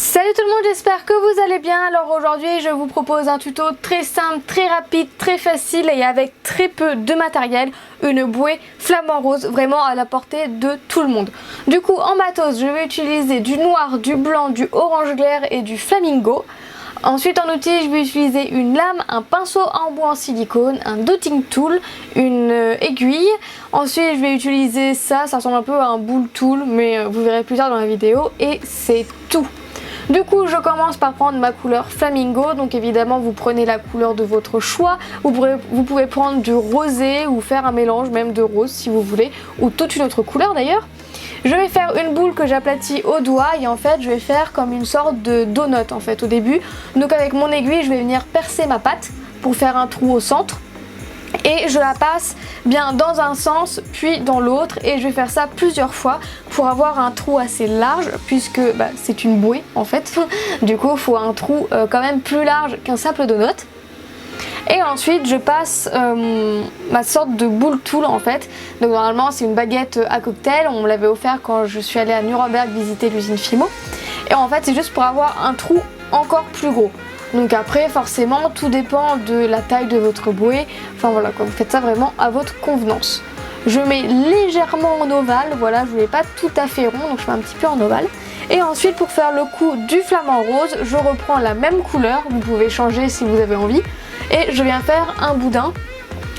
Salut tout le monde, j'espère que vous allez bien. Alors aujourd'hui je vous propose un tuto très simple, très rapide, très facile et avec très peu de matériel. Une bouée flamant rose, vraiment à la portée de tout le monde. Du coup en matos je vais utiliser du noir, du blanc, du orange clair et du flamingo. Ensuite en outil je vais utiliser une lame, un pinceau en bois en silicone, un dotting tool, une aiguille. Ensuite je vais utiliser ça ressemble un peu à un bull tool mais vous verrez plus tard dans la vidéo et c'est tout. Du coup je commence par prendre ma couleur flamingo, donc évidemment vous prenez la couleur de votre choix, vous pouvez prendre du rosé ou faire un mélange même de rose si vous voulez, ou toute une autre couleur d'ailleurs. Je vais faire une boule que j'aplatis au doigt et en fait je vais faire comme une sorte de donut en fait au début. Donc avec mon aiguille je vais venir percer ma pâte pour faire un trou au centre. Et je la passe bien dans un sens puis dans l'autre et je vais faire ça plusieurs fois pour avoir un trou assez large puisque c'est une bouée en fait. Du coup il faut un trou quand même plus large qu'un simple donut. Et ensuite je passe ma sorte de boule tool en fait. Donc normalement c'est une baguette à cocktail, on me l'avait offert quand je suis allée à Nuremberg visiter l'usine Fimo. Et en fait c'est juste pour avoir un trou encore plus gros. Donc après forcément tout dépend de la taille de votre bouée, enfin voilà quoi, vous faites ça vraiment à votre convenance. Je mets légèrement en ovale, voilà, je voulais pas tout à fait rond donc je fais un petit peu en ovale. Et ensuite pour faire le coup du flamant rose, je reprends la même couleur, vous pouvez changer si vous avez envie. Et je viens faire un boudin.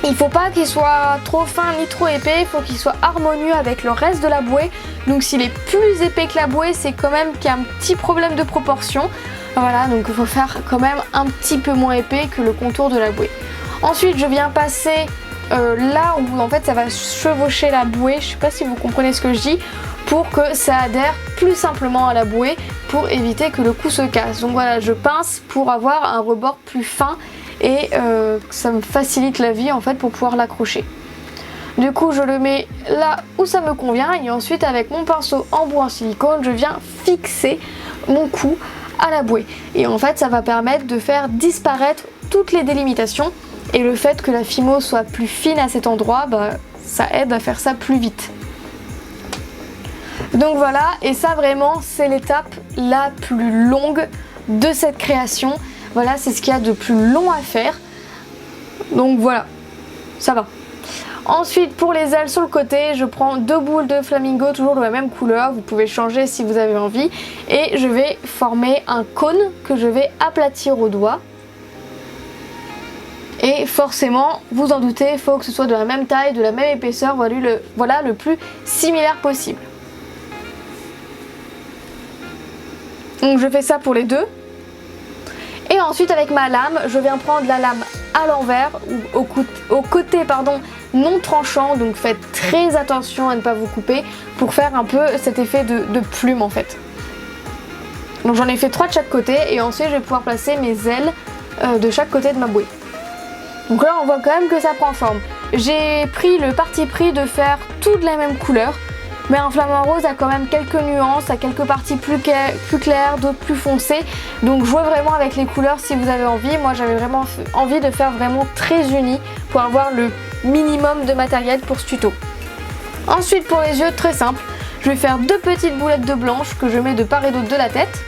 Il faut pas qu'il soit trop fin ni trop épais, il faut qu'il soit harmonieux avec le reste de la bouée. Donc s'il est plus épais que la bouée, c'est quand même qu'il y a un petit problème de proportion. Voilà, donc il faut faire quand même un petit peu moins épais que le contour de la bouée. Ensuite je viens passer là où en fait ça va chevaucher la bouée, je sais pas si vous comprenez ce que je dis, pour que ça adhère plus simplement à la bouée pour éviter que le cou se casse. Donc voilà, je pince pour avoir un rebord plus fin et ça me facilite la vie en fait pour pouvoir l'accrocher. Du coup je le mets là où ça me convient et ensuite avec mon pinceau en bois en silicone je viens fixer mon cou à la bouée. Et en fait ça va permettre de faire disparaître toutes les délimitations et le fait que la Fimo soit plus fine à cet endroit, ça aide à faire ça plus vite. Donc voilà, et ça vraiment c'est l'étape la plus longue de cette création. Voilà, c'est ce qu'il y a de plus long à faire. Donc voilà, ça va. Ensuite pour les ailes sur le côté, je prends deux boules de flamingo toujours de la même couleur, vous pouvez changer si vous avez envie. Et je vais former un cône que je vais aplatir au doigt. Et forcément, vous en doutez, il faut que ce soit de la même taille, de la même épaisseur, voilà le plus similaire possible. Donc je fais ça pour les deux. Et ensuite avec ma lame, je viens prendre la lame à l'envers ou au côté non tranchant, donc faites très attention à ne pas vous couper pour faire un peu cet effet de plume en fait. Donc j'en ai fait 3 de chaque côté et ensuite je vais pouvoir placer mes ailes de chaque côté de ma bouée. Donc là on voit quand même que ça prend forme. J'ai pris le parti pris de faire tout de la même couleur. Mais un flamant rose a quand même quelques nuances, a quelques parties plus claires, d'autres plus foncées. Donc jouez vraiment avec les couleurs si vous avez envie. Moi j'avais vraiment envie de faire vraiment très uni pour avoir le minimum de matériel pour ce tuto. Ensuite pour les yeux, très simple, je vais faire 2 petites boulettes de blanche que je mets de part et d'autre de la tête.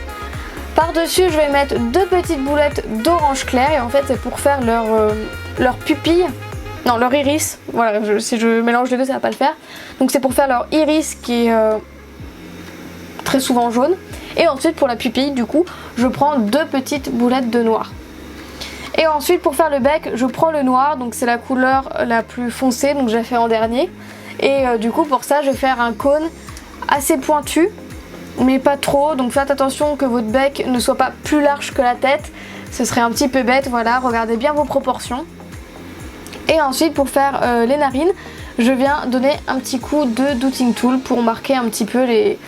Par-dessus je vais mettre 2 petites boulettes d'orange clair et en fait c'est pour faire leur pupille. Non, leur iris, voilà, si je mélange les deux ça va pas le faire. Donc c'est pour faire leur iris qui est très souvent jaune. Et ensuite pour la pupille du coup je prends 2 petites boulettes de noir. Et ensuite pour faire le bec je prends le noir, donc c'est la couleur la plus foncée, donc je la fais en dernier. Et du coup pour ça je vais faire un cône assez pointu mais pas trop, donc faites attention que votre bec ne soit pas plus large que la tête, ce serait un petit peu bête, voilà, regardez bien vos proportions. Et ensuite pour faire les narines, je viens donner un petit coup de dotting tool pour marquer un petit peu les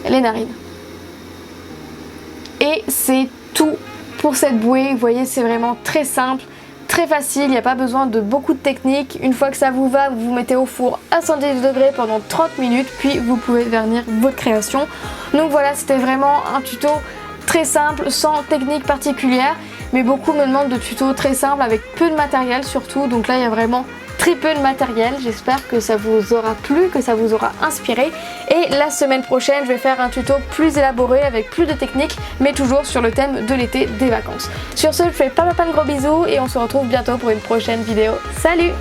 narines. Et c'est tout pour cette bouée, vous voyez c'est vraiment très simple, très facile, il n'y a pas besoin de beaucoup de technique. Une fois que ça vous va, vous vous mettez au four à 110 degrés pendant 30 minutes, puis vous pouvez vernir votre création. Donc voilà, c'était vraiment un tuto très simple, sans technique particulière. Mais beaucoup me demandent de tutos très simples avec peu de matériel surtout, donc là il y a vraiment très peu de matériel. J'espère que ça vous aura plu, que ça vous aura inspiré. Et la semaine prochaine, je vais faire un tuto plus élaboré avec plus de techniques, mais toujours sur le thème de l'été, des vacances. Sur ce, je fais plein de gros bisous et on se retrouve bientôt pour une prochaine vidéo. Salut!